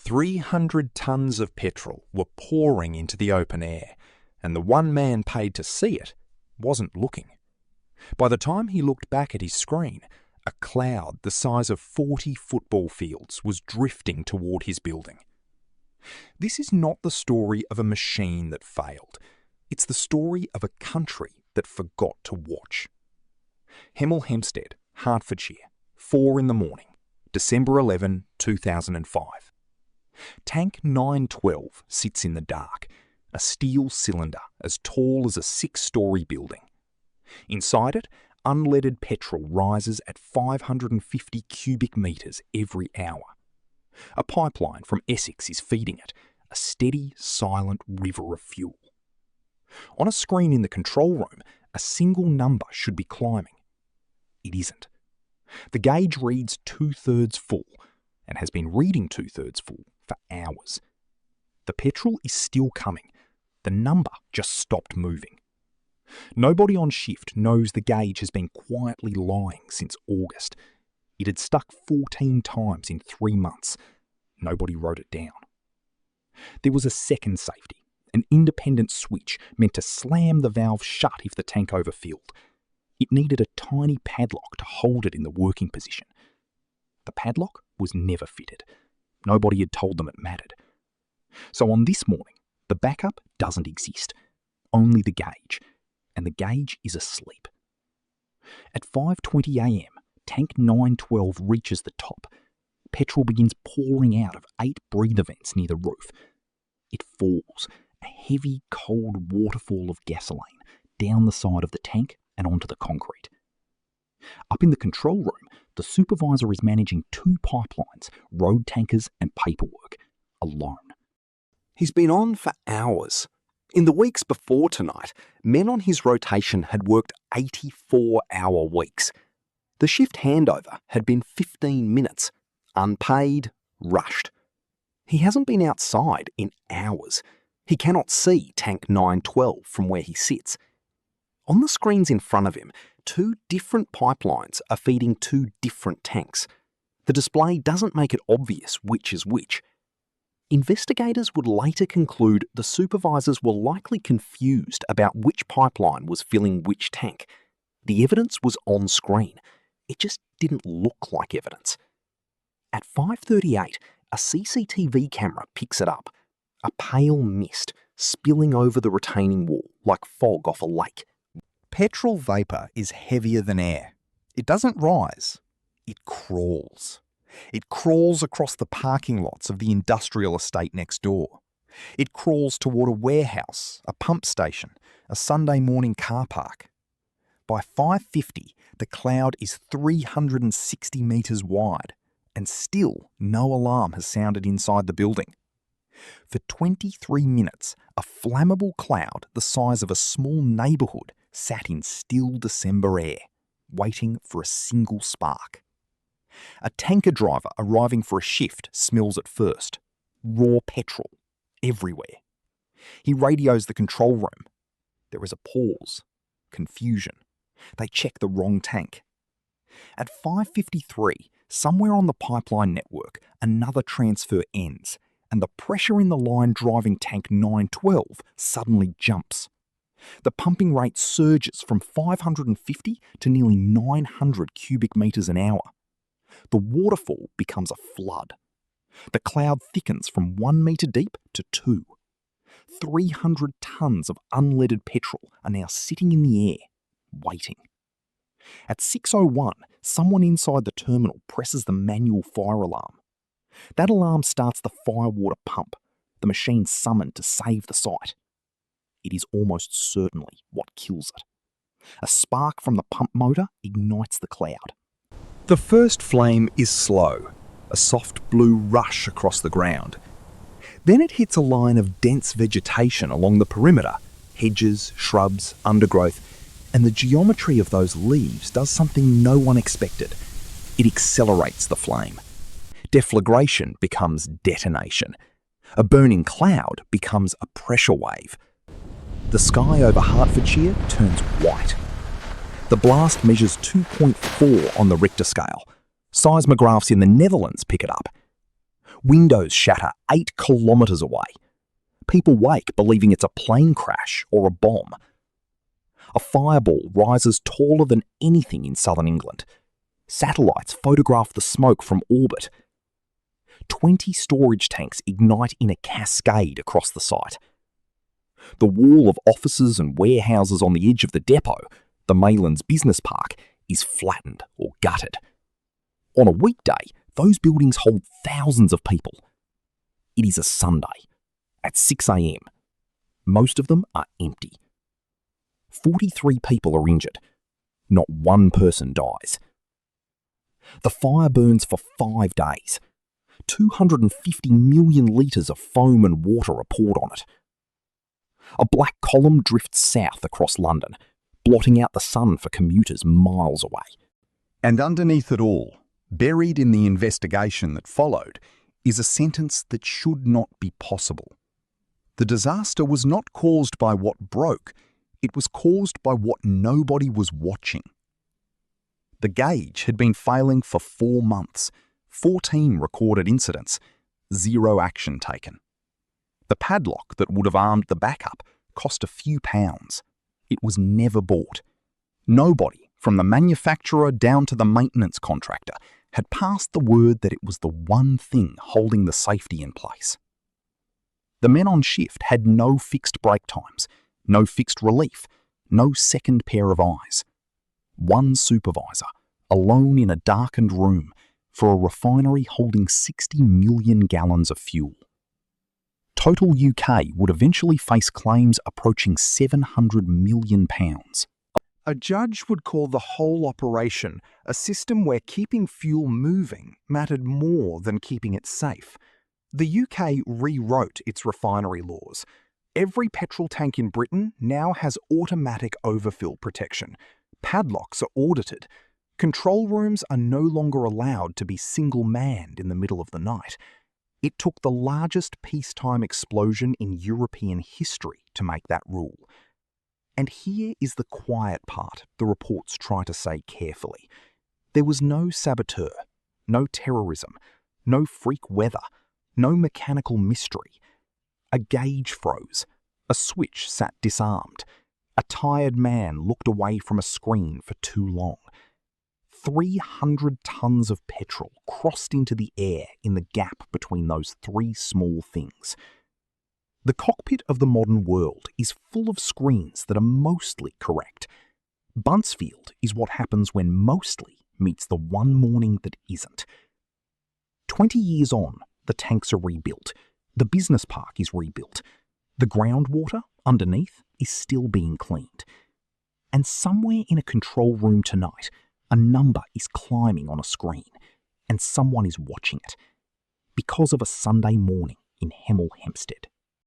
300 tonnes of petrol were pouring into the open air, and the one man paid to see it wasn't looking. By the time he looked back at his screen, a cloud the size of 40 football fields was drifting toward his building. This is not the story of a machine that failed. It's the story of a country that forgot to watch. Hemel Hempstead, Hertfordshire, 4 a.m, December 11, 2005. Tank 912 sits in the dark, a steel cylinder as tall as a 6-storey building. Inside it, unleaded petrol rises at 550 cubic metres every hour. A pipeline from Essex is feeding it, a steady, silent river of fuel. On a screen in the control room, a single number should be climbing. It isn't. The gauge reads 2/3 full, and has been reading 2/3 full for hours. The petrol is still coming. The number just stopped moving. Nobody on shift knows the gauge has been quietly lying since August. It had stuck 14 times in 3 months. Nobody wrote it down. There was a second safety, an independent switch meant to slam the valve shut if the tank overfilled. It needed a tiny padlock to hold it in the working position. The padlock was never fitted. Nobody had told them it mattered. So on this morning, the backup doesn't exist, only the gauge, and the gauge is asleep. At 5:20 a.m, tank 912 reaches the top. Petrol begins pouring out of 8 breather vents near the roof. It falls, a heavy, cold waterfall of gasoline, down the side of the tank and onto the concrete. Up in the control room, the supervisor is managing 2 pipelines, road tankers and paperwork, alone. He's been on for hours. In the weeks before tonight, men on his rotation had worked 84-hour weeks. The shift handover had been 15 minutes, unpaid, rushed. He hasn't been outside in hours. He cannot see tank 912 from where he sits. On the screens in front of him, 2 different pipelines are feeding 2 different tanks. The display doesn't make it obvious which is which. Investigators would later conclude the supervisors were likely confused about which pipeline was filling which tank. The evidence was on screen. It just didn't look like evidence. At 5:38, a CCTV camera picks it up. A pale mist spilling over the retaining wall like fog off a lake. Petrol vapour is heavier than air. It doesn't rise. It crawls. It crawls across the parking lots of the industrial estate next door. It crawls toward a warehouse, a pump station, a Sunday morning car park. By 5:50, the cloud is 360 metres wide, and still no alarm has sounded inside the building. For 23 minutes, a flammable cloud the size of a small neighbourhood sat in still December air, waiting for a single spark. A tanker driver arriving for a shift smells it first. Raw petrol, everywhere. He radios the control room. There is a pause. Confusion. They check the wrong tank. At 5:53, somewhere on the pipeline network, another transfer ends, and the pressure in the line driving tank 912 suddenly jumps. The pumping rate surges from 550 to nearly 900 cubic metres an hour. The waterfall becomes a flood. The cloud thickens from 1 metre deep to 2. 300 tonnes of unleaded petrol are now sitting in the air, waiting. At 6:01, someone inside the terminal presses the manual fire alarm. That alarm starts the firewater pump, the machine summoned to save the site. It is almost certainly what kills it. A spark from the pump motor ignites the cloud. The first flame is slow, a soft blue rush across the ground. Then it hits a line of dense vegetation along the perimeter, hedges, shrubs, undergrowth, and the geometry of those leaves does something no one expected. It accelerates the flame. Deflagration becomes detonation. A burning cloud becomes a pressure wave. The sky over Hertfordshire turns white. The blast measures 2.4 on the Richter scale. Seismographs in the Netherlands pick it up. Windows shatter 8 kilometres away. People wake believing it's a plane crash or a bomb. A fireball rises taller than anything in southern England. Satellites photograph the smoke from orbit. 20 storage tanks ignite in a cascade across the site. The wall of offices and warehouses on the edge of the depot, the Maylands Business Park, is flattened or gutted. On a weekday, those buildings hold thousands of people. It is a Sunday, at 6 a.m. Most of them are empty. 43 people are injured. Not one person dies. The fire burns for 5 days. 250 million litres of foam and water are poured on it. A black column drifts south across London, blotting out the sun for commuters miles away. And underneath it all, buried in the investigation that followed, is a sentence that should not be possible. The disaster was not caused by what broke, it was caused by what nobody was watching. The gauge had been failing for 4 months, 14 recorded incidents, 0 action taken. The padlock that would have armed the backup cost a few pounds. It was never bought. Nobody, from the manufacturer down to the maintenance contractor, had passed the word that it was the one thing holding the safety in place. The men on shift had no fixed break times, no fixed relief, no second pair of eyes. One supervisor, alone in a darkened room, for a refinery holding 60 million gallons of fuel. Total UK would eventually face claims approaching £700 million. A judge would call the whole operation a system where keeping fuel moving mattered more than keeping it safe. The UK rewrote its refinery laws. Every petrol tank in Britain now has automatic overfill protection. Padlocks are audited. Control rooms are no longer allowed to be single-manned in the middle of the night. It took the largest peacetime explosion in European history to make that rule. And here is the quiet part the reports try to say carefully. There was no saboteur, no terrorism, no freak weather, no mechanical mystery. A gauge froze. A switch sat disarmed. A tired man looked away from a screen for too long. 300 tons of petrol crossed into the air in the gap between those 3 small things. The cockpit of the modern world is full of screens that are mostly correct. Buncefield is what happens when mostly meets the one morning that isn't. 20 years on, the tanks are rebuilt. The business park is rebuilt. The groundwater underneath is still being cleaned. And somewhere in a control room tonight, a number is climbing on a screen, and someone is watching it, because of a Sunday morning in Hemel Hempstead.